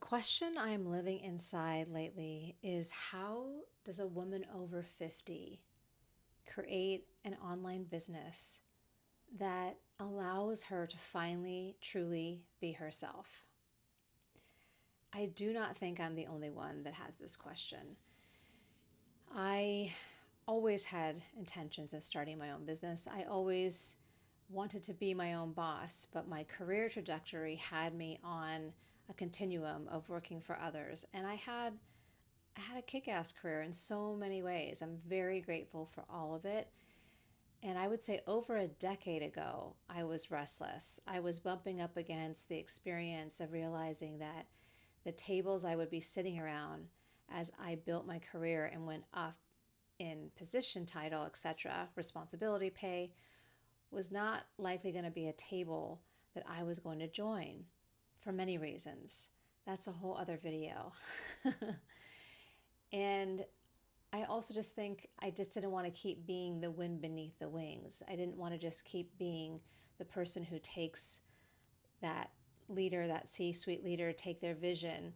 question I am living inside lately is how does a woman over 50 create an online business that allows her to finally truly be herself? I do not think I'm the only one that has this question. I always had intentions of starting my own business. I always wanted to be my own boss, but my career trajectory had me on a continuum of working for others. And I had a kick-ass career in so many ways. I'm very grateful for all of it. And I would say over a decade ago, I was restless. I was bumping up against the experience of realizing that the tables I would be sitting around as I built my career and went up in position, title, etc., responsibility, pay, was not likely going to be a table that I was going to join for many reasons. That's a whole other video. And I also just think I just didn't want to keep being the wind beneath the wings. I didn't want to just keep being the person who takes that leader, that C-suite leader, take their vision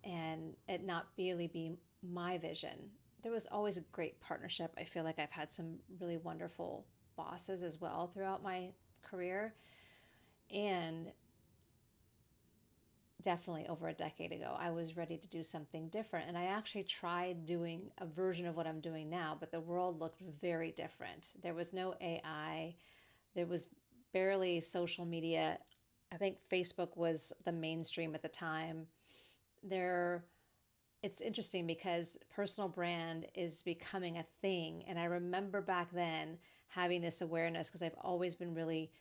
and it not really be my vision. There was always a great partnership. I feel like I've had some really wonderful bosses as well throughout my career. And definitely over a decade ago, I was ready to do something different. And I actually tried doing a version of what I'm doing now, but the world looked very different. There was no AI, there was barely social media. I think Facebook was the mainstream at the time. There, it's interesting because personal brand is becoming a thing. And I remember back then having this awareness because I've always been really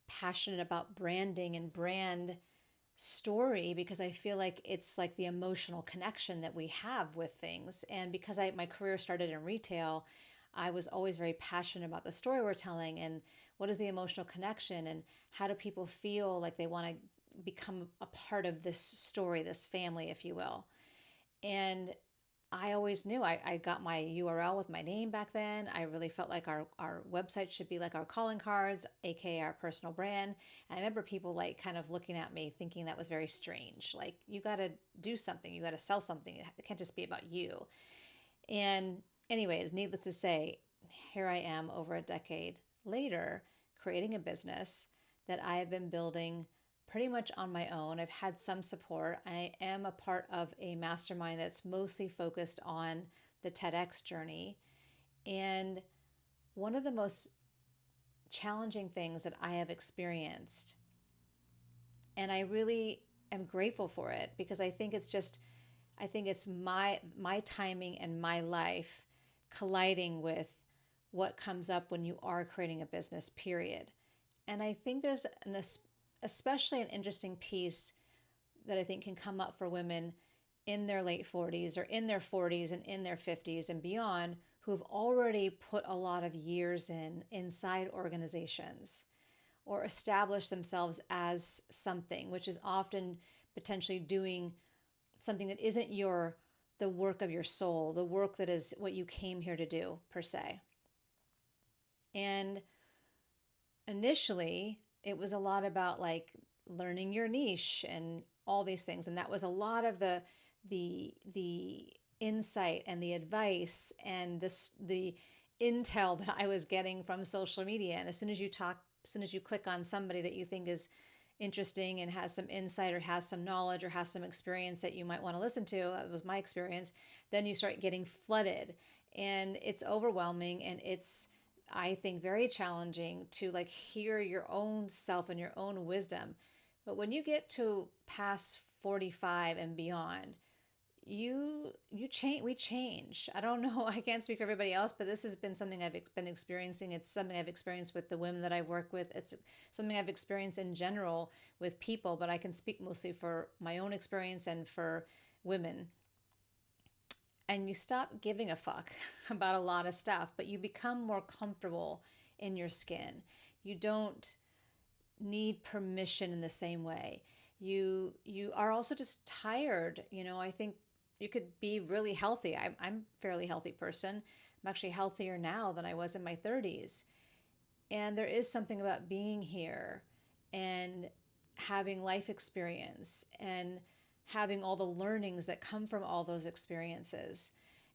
passionate about branding and brand story because I feel like it's like the emotional connection that we have with things. And because my career started in retail, I was always very passionate about the story we're telling and what is the emotional connection and how do people feel like they want to become a part of this story, this family, if you will. And I always knew I got my URL with my name back then. I really felt like our website should be like our calling cards, aka our personal brand. And I remember people like kind of looking at me thinking that was very strange. Like, you got to do something, you got to sell something. It can't just be about you. And, anyways, needless to say, here I am over a decade later creating a business that I have been building pretty much on my own. I've had some support. I am a part of a mastermind that's mostly focused on the TEDx journey. And one of the most challenging things that I have experienced, and I really am grateful for it because I think it's my timing and my life colliding with what comes up when you are creating a business, period. And I think there's especially an interesting piece that I think can come up for women in their late 40s or in their 40s and in their 50s and beyond who've already put a lot of years in inside organizations or established themselves as something, which is often potentially doing something that isn't the work of your soul, the work that is what you came here to do per se. And initially, it was a lot about like learning your niche and all these things, and that was a lot of the insight and the advice and the intel that I was getting from social media. And as soon as you click on somebody that you think is interesting and has some insight or has some knowledge or has some experience that you might want to listen to, that was my experience, then you start getting flooded and it's overwhelming and it's, I think, very challenging to like hear your own self and your own wisdom. But when you get to past 45 and beyond, you change, we change. I don't know, I can't speak for everybody else, but this has been something I've been experiencing. It's something I've experienced with the women that I've worked with. It's something I've experienced in general with people, but I can speak mostly for my own experience and for women. And you stop giving a fuck about a lot of stuff, but you become more comfortable in your skin. You don't need permission in the same way. You are also just tired. I think you could be really healthy. I'm a fairly healthy person. I'm actually healthier now than I was in my 30s. And there is something about being here and having life experience and having all the learnings that come from all those experiences.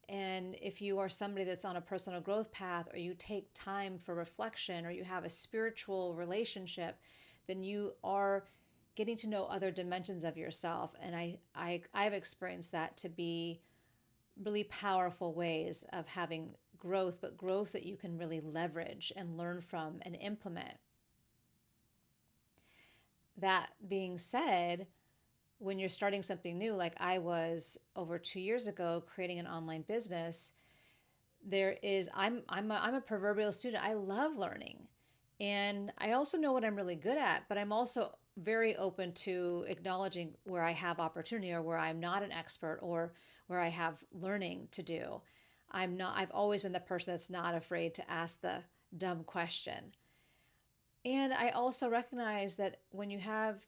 And if you are somebody that's on a personal growth path, or you take time for reflection, or you have a spiritual relationship, then you are getting to know other dimensions of yourself. And I've experienced that to be really powerful ways of having growth, but growth that you can really leverage and learn from and implement. That being said, when you're starting something new, like I was over 2 years ago creating an online business, I'm a proverbial student. I love learning. And I also know what I'm really good at, but I'm also very open to acknowledging where I have opportunity, or where I'm not an expert, or where I have learning to do. I've always been the person that's not afraid to ask the dumb question. And I also recognize that when you have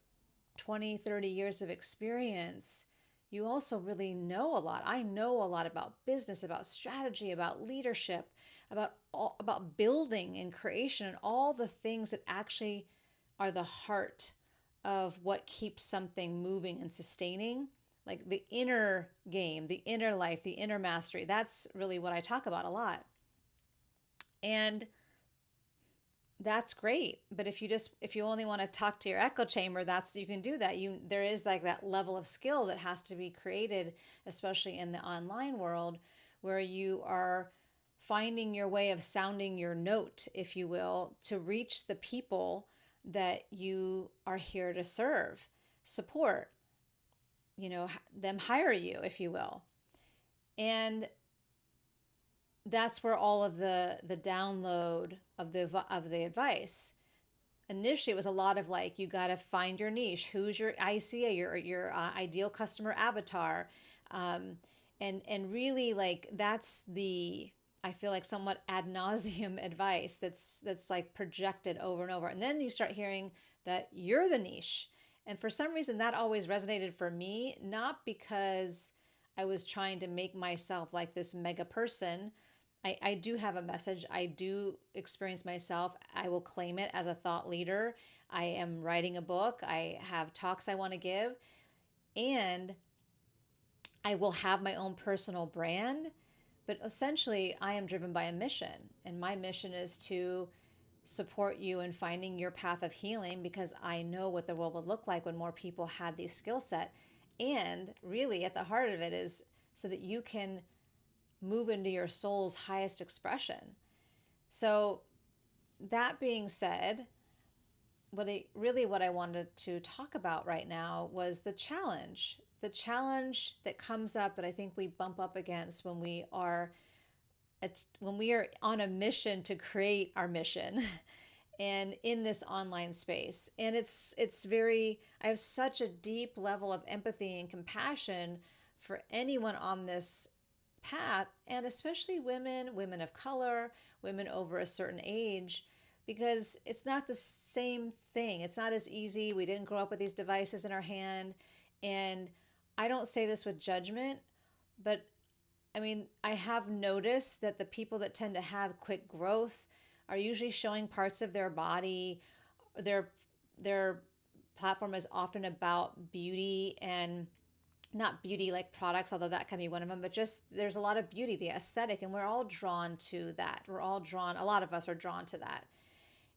20, 30 years of experience, you also really know a lot. I know a lot about business, about strategy, about leadership, about building and creation, and all the things that actually are the heart of what keeps something moving and sustaining. Like the inner game, the inner life, the inner mastery. That's really what I talk about a lot. And that's great. But if you only want to talk to your echo chamber, that's, you can do that. There is like that level of skill that has to be created, especially in the online world, where you are finding your way of sounding your note, if you will, to reach the people that you are here to serve, support, them hire you, if you will. And that's where all of the download of the advice. Initially, it was a lot of like, you got to find your niche. Who's your ICA, your ideal customer avatar, and really like that's the, I feel like, somewhat ad nauseum advice that's like projected over and over. And then you start hearing that you're the niche. And for some reason, that always resonated for me, not because I was trying to make myself like this mega person. I do have a message. I do experience myself. I will claim it as a thought leader. I am writing a book. I have talks I want to give. And I will have my own personal brand. But essentially, I am driven by a mission. And my mission is to support you in finding your path of healing, because I know what the world would look like when more people had these skill set. And really, at the heart of it is so that you can move into your soul's highest expression. So that being said, what I wanted to talk about right now was the challenge that comes up, that I think we bump up against when we are on a mission to create our mission and in this online space. And it's very, I have such a deep level of empathy and compassion for anyone on this path, and especially women of color, women over a certain age, because it's not the same thing. It's not as easy. We didn't grow up with these devices in our hand. And I don't say this with judgment, but I mean, I have noticed that the people that tend to have quick growth are usually showing parts of their body. Their platform is often about beauty, and not beauty like products, although that can be one of them, but just there's a lot of beauty, the aesthetic, and we're all drawn to that. A lot of us are drawn to that.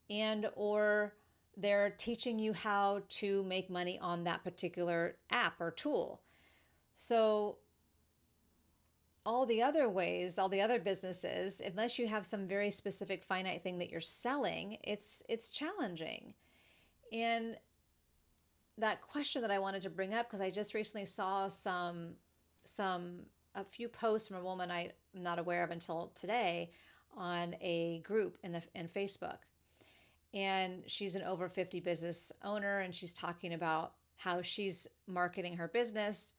And or they're teaching you how to make money on that particular app or tool. So all the other ways, all the other businesses, unless you have some very specific finite thing that you're selling, it's challenging. And that question that I wanted to bring up, because I just recently saw a few posts from a woman I'm not aware of until today on a group in Facebook. And she's an over 50 business owner, and she's talking about how she's marketing her business.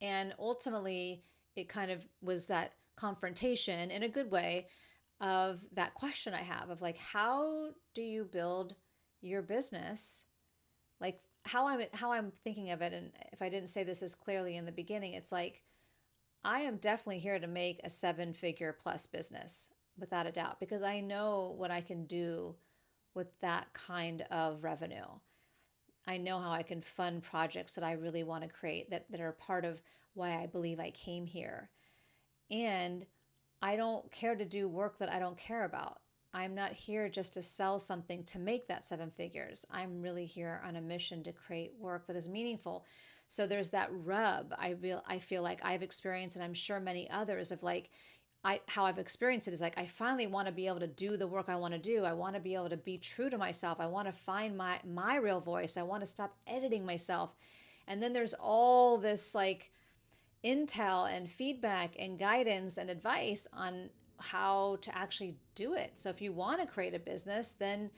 And ultimately, it kind of was that confrontation in a good way of that question I have of like, how do you build your business? Like how I'm thinking of it, and if I didn't say this as clearly in the beginning, it's like I am definitely here to make a 7-figure plus business without a doubt, because I know what I can do with that kind of revenue. I know how I can fund projects that I really want to create that are part of why I believe I came here. And I don't care to do work that I don't care about. I'm not here just to sell something to make that seven figures. I'm really here on a mission to create work that is meaningful. So there's that rub I feel like I've experienced, and I'm sure many others, of like, how I've experienced it is like I finally want to be able to do the work I want to do. I want to be able to be true to myself. I want to find my real voice. I want to stop editing myself. And then there's all this like intel and feedback and guidance and advice on how to actually do it. So if you want to create a business, then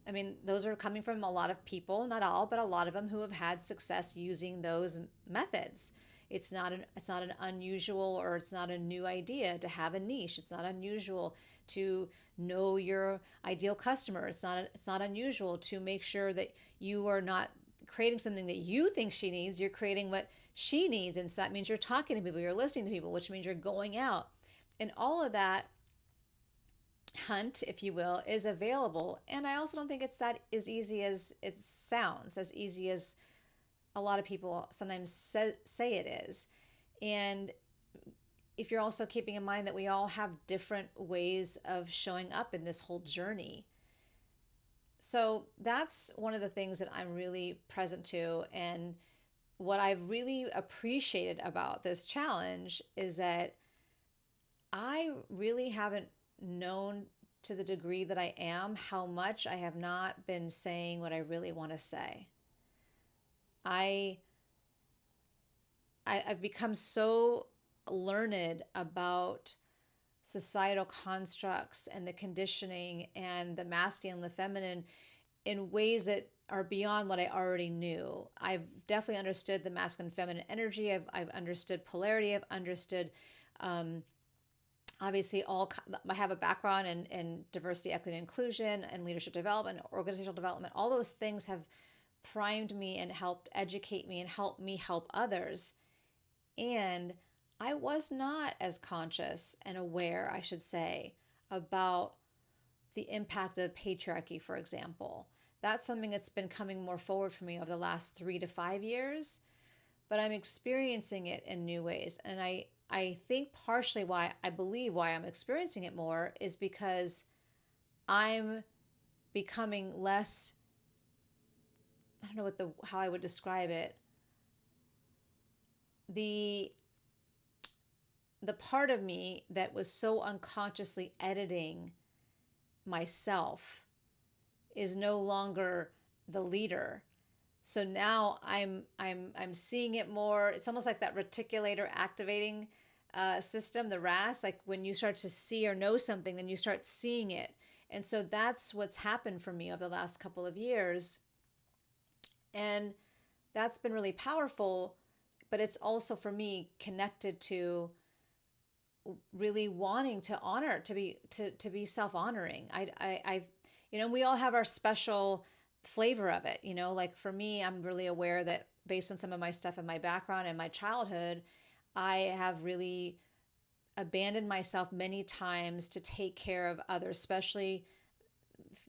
I mean, those are coming from a lot of people, not all, but a lot of them who have had success using those methods. It's not an unusual, or it's not a new idea to have a niche. It's not unusual to know your ideal customer. It's not unusual to make sure that you are not creating something that you think she needs. You're creating what she needs, and so that means you're talking to people, you're listening to people, which means you're going out, and all of that hunt, if you will, is available. And I also don't think it's that as easy as it sounds, as easy as a lot of people sometimes say it is. And if you're also keeping in mind that we all have different ways of showing up in this whole journey. So that's one of the things that I'm really present to. And what I've really appreciated about this challenge is that I really haven't known, to the degree that I am, how much I have not been saying what I really want to say. I, I've become so learned about societal constructs and the conditioning and the masculine and the feminine in ways that are beyond what I already knew. I've definitely understood the masculine and feminine energy. I've understood polarity. I've understood, obviously, I have a background in diversity, equity, and inclusion, and leadership development, organizational development. All those things have primed me and helped educate me and helped me help others. And I was not as conscious and aware, I should say, about the impact of patriarchy, for example. That's something that's been coming more forward for me over the last 3 to 5 years, but I'm experiencing it in new ways. And I think partially why I believe why I'm experiencing it more is because I'm becoming less, I don't know how I would describe it. The the part of me that was so unconsciously editing myself is no longer the leader. So now I'm seeing it more. It's almost like that reticular activating system, the RAS. Like when you start to see or know something, then you start seeing it. And so that's what's happened for me over the last couple of years. And that's been really powerful, but it's also for me connected to really wanting to honor, to be self-honoring. I've, we all have our special flavor of it. Like for me, I'm really aware that based on some of my stuff and my background and my childhood, I have really abandoned myself many times to take care of others, especially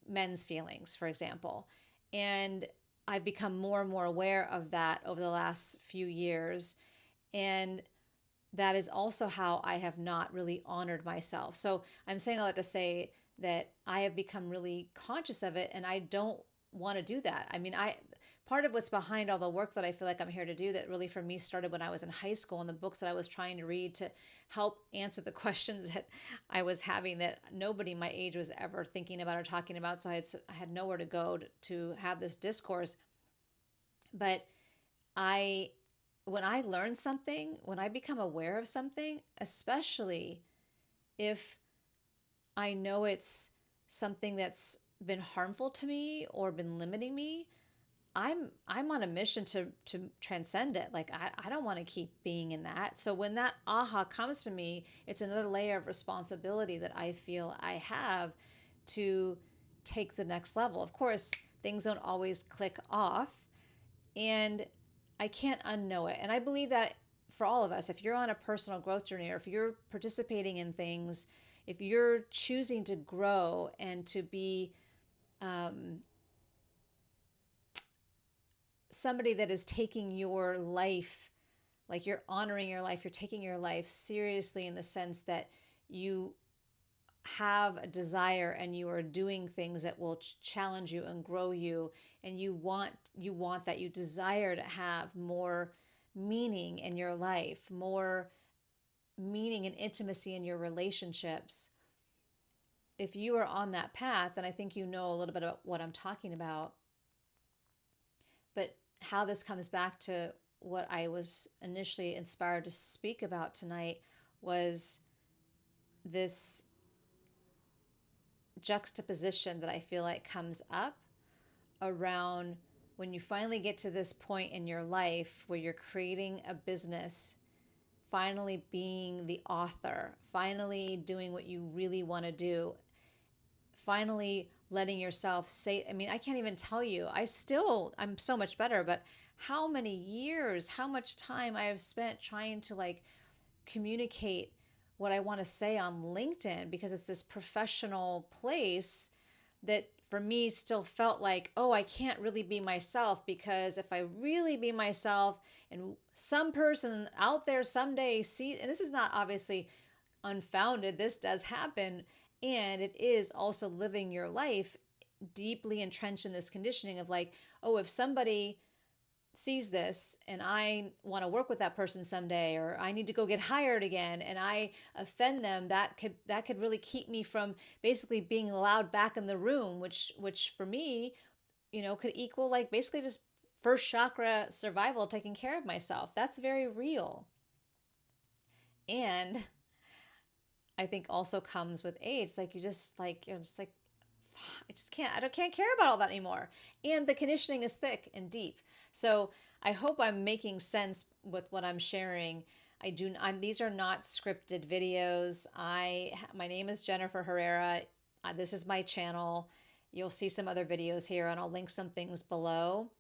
men's feelings, for example. And I've become more and more aware of that over the last few years. And that is also how I have not really honored myself. So I'm saying all that to say that I have become really conscious of it, and I don't want to do that. I mean, part of what's behind all the work that I feel like I'm here to do, that really for me started when I was in high school, and the books that I was trying to read to help answer the questions that I was having that nobody my age was ever thinking about or talking about. So I had nowhere to go to have this discourse. But I when I learn something, when I become aware of something, especially if I know it's something that's been harmful to me or been limiting me, I'm on a mission to transcend it. Like I don't want to keep being in that. So when that aha comes to me, it's another layer of responsibility that I feel I have to take the next level. Of course, things don't always click off, and I can't unknow it. And I believe that for all of us, if you're on a personal growth journey, or if you're participating in things, if you're choosing to grow and to be, um, somebody that is taking your life, like you're honoring your life, you're taking your life seriously in the sense that you have a desire and you are doing things that will challenge you and grow you, and you want that, you desire to have more meaning in your life, more meaning and intimacy in your relationships. If you are on that path, then I think you know a little bit about what I'm talking about. But how this comes back to what I was initially inspired to speak about tonight was this juxtaposition that I feel like comes up around when you finally get to this point in your life where you're creating a business, finally being the author, finally doing what you really want to do, finally letting yourself say, I mean, I can't even tell you, I'm so much better, but how many years, how much time I have spent trying to like communicate what I want to say on LinkedIn, because it's this professional place that for me still felt like, oh, I can't really be myself, because if I really be myself and some person out there someday sees, and this is not obviously unfounded, this does happen, and it is also living your life deeply entrenched in this conditioning of like, oh, if somebody sees this and I want to work with that person someday, or I need to go get hired again and I offend them, that could really keep me from basically being allowed back in the room, which for me, could equal like basically just first chakra survival, taking care of myself. That's very real. And I think also comes with age. Like you're just like, I can't care about all that anymore. And the conditioning is thick and deep. So I hope I'm making sense with what I'm sharing. These are not scripted videos. My name is Jennifer Herrera. This is my channel. You'll see some other videos here, and I'll link some things below.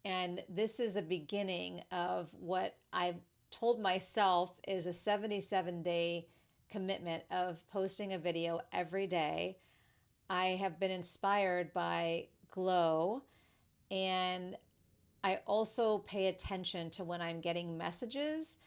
And this is a beginning of what I've told myself is a 77-day commitment of posting a video every day. I have been inspired by Glow, and I also pay attention to when I'm getting messages.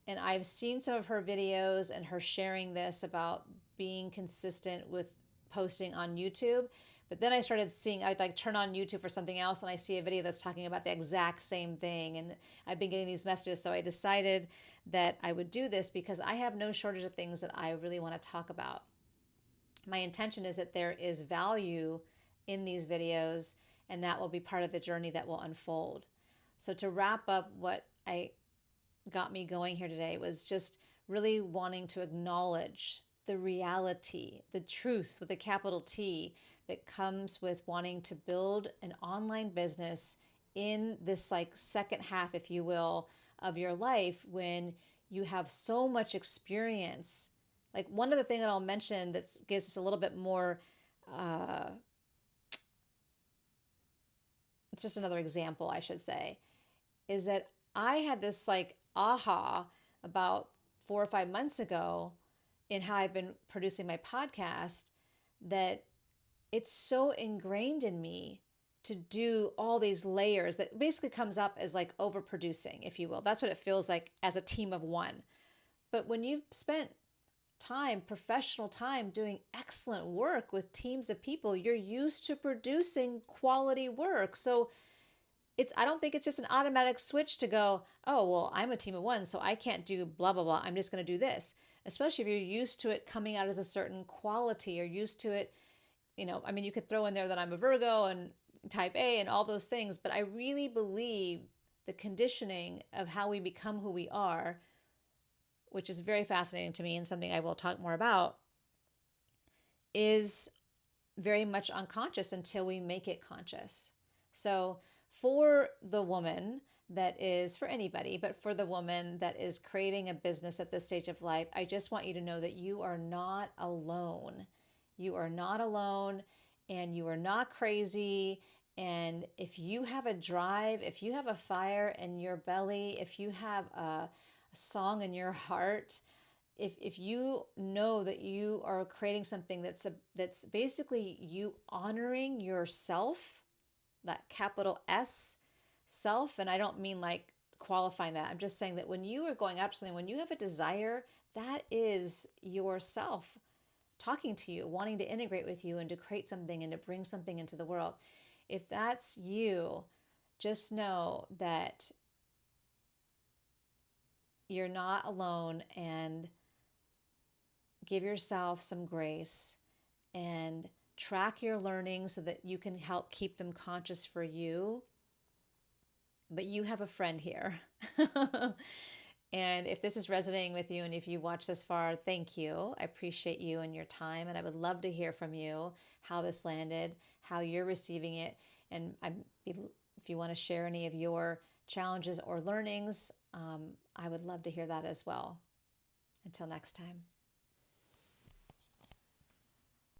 And I've seen some of her videos and her sharing this about being consistent with posting on YouTube. But then I started seeing, I'd like turn on YouTube for something else and I see a video that's talking about the exact same thing. And I've been getting these messages. So I decided that I would do this because I have no shortage of things that I really want to talk about. My intention is that there is value in these videos, and that will be part of the journey that will unfold. So to wrap up, what I got me going here today was just really wanting to acknowledge the reality, the truth with a capital T, that comes with wanting to build an online business in this like second half, if you will, of your life when you have so much experience. Like one of the things that I'll mention that gives us a little bit more, it's just another example, I should say, is that I had this like aha about 4 or 5 months ago in how I've been producing my podcast, that it's so ingrained in me to do all these layers that basically comes up as like overproducing, if you will. That's what it feels like as a team of one. But when you've spent time, professional time, doing excellent work with teams of people, you're used to producing quality work. So I don't think it's just an automatic switch to go, oh, well, I'm a team of one, so I can't do blah, blah, blah. I'm just going to do this. Especially if you're used to it coming out as a certain quality, or used to it, I mean, you could throw in there that I'm a Virgo and type A and all those things, but I really believe the conditioning of how we become who we are, which is very fascinating to me and something I will talk more about, is very much unconscious until we make it conscious. So for the woman that is, for anybody, but for the woman that is creating a business at this stage of life, I just want you to know that you are not alone. You are not alone, and you are not crazy. And if you have a drive, if you have a fire in your belly, if you have a song in your heart, if you know that you are creating something that's basically you honoring yourself, that capital S, self, and I don't mean like qualifying that. I'm just saying that when you are going after something, when you have a desire, that is yourself talking to you, wanting to integrate with you and to create something and to bring something into the world. If that's you, just know that you're not alone, and give yourself some grace and track your learning so that you can help keep them conscious for you. But you have a friend here. And if this is resonating with you and if you watch this far, thank you. I appreciate you and your time. And I would love to hear from you how this landed, how you're receiving it. And if you want to share any of your challenges or learnings, I would love to hear that as well. Until next time.